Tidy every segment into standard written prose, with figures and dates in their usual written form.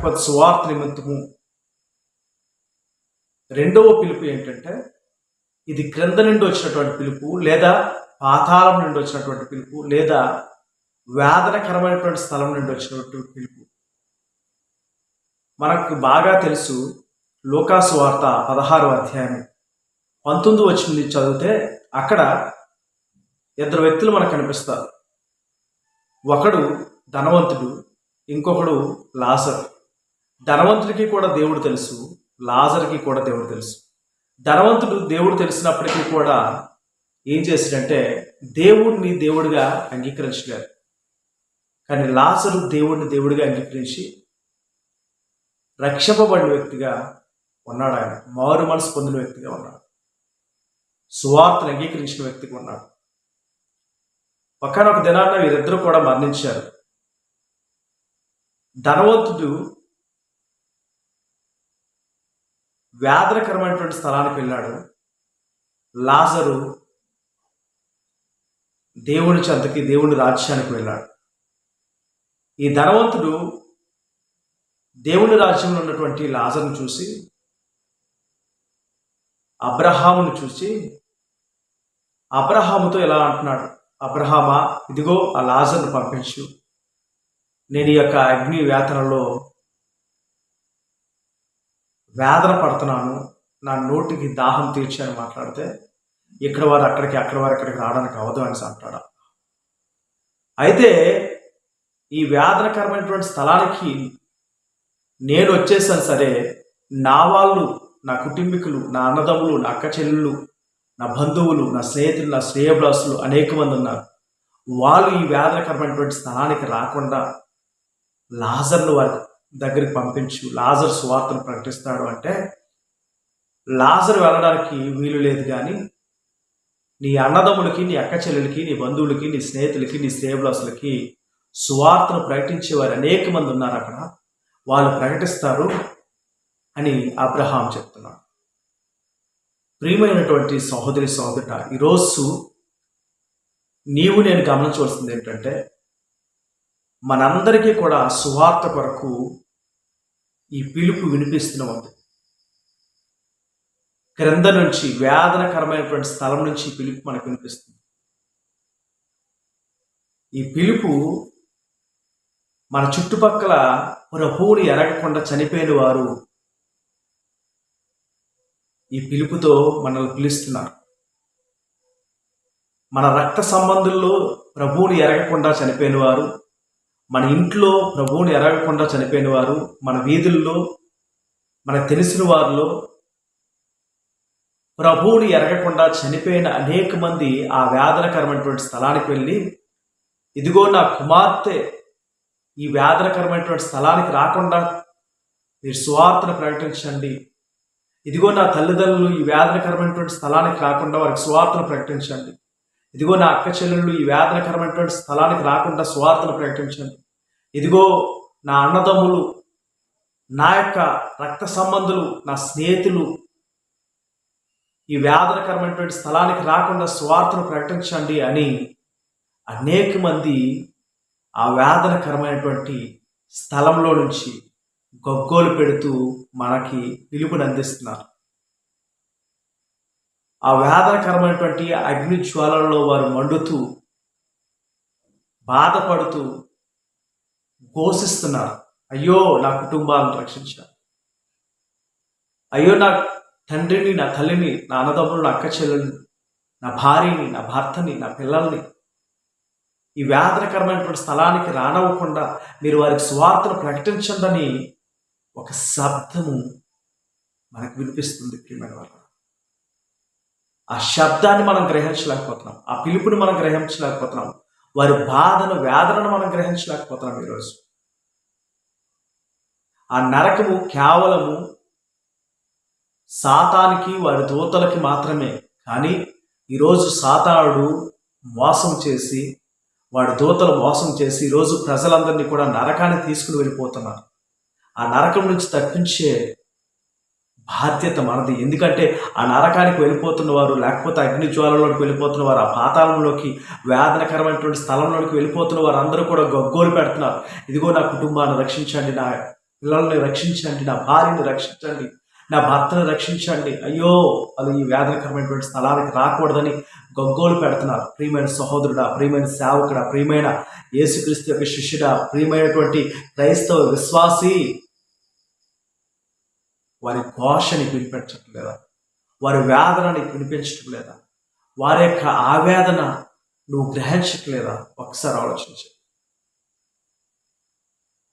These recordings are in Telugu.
లేకపోతే సువార్త నిమిత్తము. రెండవ పిలుపు ఏంటంటే ఇది క్రింద నుండి వచ్చినటువంటి పిలుపు, లేదా పాతాళం నుండి వచ్చినటువంటి పిలుపు, లేదా వేదనకరమైనటువంటి స్థలం నుండి వచ్చినటువంటి పిలుపు. మనకు బాగా తెలుసు, లూకాసు వార్త 16వ అధ్యాయం 19 వచ్చింది చదివితే అక్కడ ఇద్దరు వ్యక్తులు మనకు కనిపిస్తారు. ఒకడు ధనవంతుడు, ఇంకొకడు లాజరు. ధనవంతుడికి కూడా దేవుడు తెలుసు, లాజర్కి కూడా దేవుడు తెలుసు. ధనవంతుడు దేవుడు తెలిసినప్పటికీ కూడా ఏం చేశాడంటే దేవుడిని దేవుడిగా అంగీకరించలేదు. కానీ లాజరు దేవుడిని దేవుడిగా అంగీకరించి రక్షింపబడిన వ్యక్తిగా ఉన్నాడు. ఆయన మారు మనసు పొందిన వ్యక్తిగా ఉన్నాడు, సువార్తను అంగీకరించిన వ్యక్తిగా ఉన్నాడు. ఒకనొక దినాన వీరిద్దరూ కూడా మరణించారు. ధనవంతుడు వేదనకరమైనటువంటి స్థలానికి వెళ్ళాడు. లాజరు దేవుని చెంతకి, దేవుని రాజ్యానికి వెళ్ళాడు. ఈ ధనవంతుడు దేవుని రాజ్యంలో ఉన్నటువంటి లాజరును చూసి, అబ్రహామును చూసి అబ్రహాముతో ఇలా అంటున్నాడు, అబ్రహామా, ఇదిగో ఆ లాజరును పంపించు, నేను ఈ యొక్క అగ్ని వేతనలో వేదన పడుతున్నాను, నా నోటికి దాహం తీర్చి అని మాట్లాడితే, ఇక్కడ వారు అక్కడికి, అక్కడ వారు ఇక్కడికి రావడానికి అవదు అని అంటాడు. అయితే ఈ వేదనకరమైనటువంటి స్థలానికి నేను వచ్చేసాను సరే, నా వాళ్ళు, నా కుటుంబీకులు, నా అన్నదమ్ములు, నా అక్క చెల్లెళ్ళు, నా బంధువులు, నా స్నేహితులు, నా శ్రేయభిలాసులు అనేక మంది ఉన్నారు. వాళ్ళు ఈ వేదనకరమైనటువంటి స్థలానికి రాకుండా లాజర్ను వారి దగ్గరికి పంపించు, లాజర్ సువార్తను ప్రకటిస్తాడు అంటే, లాజర్ వెళ్ళడానికి వీలు లేదు. కానీ నీ అన్నదమ్ములకి, నీ అక్క చెల్లెలకి, నీ బంధువులకి, నీ స్నేహితులకి, నీ శ్రేయభిలాసులకి సువార్తను ప్రకటించే వారు అనేక మంది ఉన్నారు అక్కడ, వాళ్ళు ప్రకటిస్తారు అని అబ్రహాం చెప్తున్నాడు. ప్రియమైనటువంటి సహోదరి సహోదరుడ, ఈరోజు నీవు నేను గమనించవలసింది ఏంటంటే, మనందరికీ కూడా సువార్త కొరకు ఈ పిలుపు వినిపిస్తున్నాం. క్రింద నుంచి, వేదనకరమైనటువంటి స్థలం నుంచి ఈ పిలుపు మనకు వినిపిస్తుంది. ఈ పిలుపు మన చుట్టుపక్కల ప్రభువుని ఎరగకుండా చనిపోయిన వారు ఈ పిలుపుతో మనల్ని పిలుస్తున్నారు. మన రక్త సంబంధుల్లో ప్రభువుని ఎరగకుండా చనిపోయిన వారు, మన ఇంట్లో ప్రభువుని ఎరగకుండా చనిపోయిన వారు, మన వీధుల్లో మనకు తెలిసిన వారిలో ప్రభువుని ఎరగకుండా చనిపోయిన అనేక మంది ఆ వేదనకరమైనటువంటి స్థలానికి వెళ్ళి, ఇదిగో నా కుమార్తె ఈ వేదనకరమైనటువంటి స్థలానికి రాకుండా మీరు సువార్తను ప్రకటించండి, ఇదిగో నా తల్లిదండ్రులు ఈ వేదనకరమైనటువంటి స్థలానికి రాకుండా వారికి సువార్తను ప్రకటించండి, ఇదిగో నా అక్క చెల్లెళ్ళు ఈ వేదనకరమైనటువంటి స్థలానికి రాకుండా సువార్తను ప్రకటించండి, ఇదిగో నా అన్నదమ్ములు, నా యొక్క రక్త సంబంధులు, నా స్నేహితులు ఈ వేదనకరమైనటువంటి స్థలానికి రాకుండా సువార్తను ప్రకటించండి అని అనేక మంది ఆ వేదనకరమైనటువంటి స్థలంలో నుంచి గొగ్గోలు పెడుతూ మనకి పిలుపుని అందిస్తున్నారు. ఆ వేదనకరమైనటువంటి అగ్ని జ్వాలల్లో వారు మండుతూ, బాధపడుతూ ఘోషిస్తున్నారు, అయ్యో నా కుటుంబాలను రక్షించారు, అయ్యో నా తండ్రిని, నా తల్లిని, నా అన్నదమ్ములు, నా అక్క చెల్లెల్ని, నా భార్యని, నా భర్తని, నా పిల్లల్ని ఈ వేదనకరమైనటువంటి స్థలానికి రానవ్వకుండా మీరు వారికి సువార్తను ప్రకటించండి అని ఒక శబ్దము మనకు వినిపిస్తుంది. ప్రియమైన వారు, ఆ శబ్దాన్ని మనం గ్రహించలేకపోతున్నాం, ఆ పిలుపుని మనం గ్రహించలేకపోతున్నాం, వారి బాధను, వేదనను మనం గ్రహించలేకపోతున్నాం. ఈరోజు ఆ నరకము కేవలము సాతానికి, వారి దూతలకి మాత్రమే. కానీ ఈరోజు సాతానుడు మోసం చేసి, వాడి దూతలు మోసం చేసి ఈరోజు ప్రజలందరినీ కూడా నరకాన్ని తీసుకుని వెళ్ళిపోతున్నారు. ఆ నరకం నుంచి తప్పించే బాధ్యత మనది. ఎందుకంటే ఆ నరకానికి వెళ్ళిపోతున్న వారు, లేకపోతే అగ్ని జ్వాలలోకి వెళ్ళిపోతున్న వారు, ఆ పాతాళంలోకి, వేదనకరమైనటువంటి స్థలంలోకి వెళ్ళిపోతున్న వారు అందరూ కూడా గగ్గోలు పెడుతున్నారు, ఇదిగో నా కుటుంబాన్ని రక్షించండి, నా పిల్లల్ని రక్షించండి, నా భార్యని రక్షించండి, నా భర్తను రక్షించండి, అయ్యో వాళ్ళు ఈ వేదనకరమైనటువంటి స్థలానికి రాకూడదని గగ్గోలు పెడుతున్నారు. ప్రియమైన సహోదరుడా, ప్రియమైన సేవకుడా, ప్రియమైన యేసుక్రీస్తు యొక్క శిష్యుడా, ప్రియమైనటువంటి క్రైస్తవ విశ్వాసి, వారి ఘోష నీకు వినిపించట్లేదా? వారి వేదన నీకు వినిపించటం లేదా? వారి యొక్క ఆవేదన నువ్వు గ్రహించట్లేదా? ఒకసారి ఆలోచించు.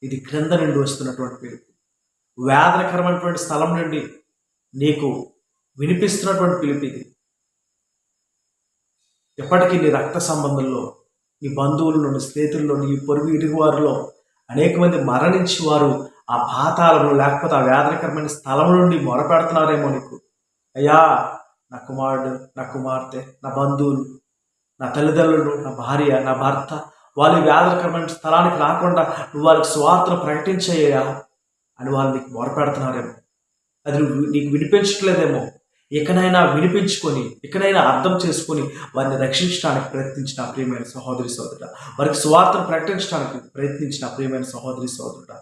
ఇది క్రింద నుండి వస్తున్నటువంటి పిలుపు, వేదనకరమైనటువంటి స్థలం నుండి నీకు వినిపిస్తున్నటువంటి పిలుపు ఇది. ఎప్పటికీ నీ రక్త సంబంధంలో, నీ బంధువుల్లో, నీ స్నేహితుల్లో, నీ పొరుగు ఇరుగు వారిలో అనేక మంది మరణించి వారు ఆ పాతాళంలో లేకపోతే ఆ వేదనకరమైన స్థలం నుండి మొరపెడుతున్నారేమో నీకు. అయ్యా, నా కుమారుడు, నా కుమార్తె, నా బంధువులు, నా తల్లిదండ్రులు, నా భార్య, నా భర్త, వాళ్ళు వేదనకరమైన స్థలానికి రాకుండా నువ్వు వారికి స్వార్థను ప్రకటించయ్యా అని వాళ్ళు నీకు మొరపెడుతున్నారేమో. అది నీకు వినిపించట్లేదేమో. ఇకనైనా వినిపించుకొని, ఇకనైనా అర్థం చేసుకొని వారిని రక్షించడానికి ప్రయత్నించిన ప్రియమైన సహోదరి సోదరుడా, వారికి స్వార్థను ప్రకటించడానికి ప్రయత్నించిన ప్రియమైన సహోదరి సోదరుడా,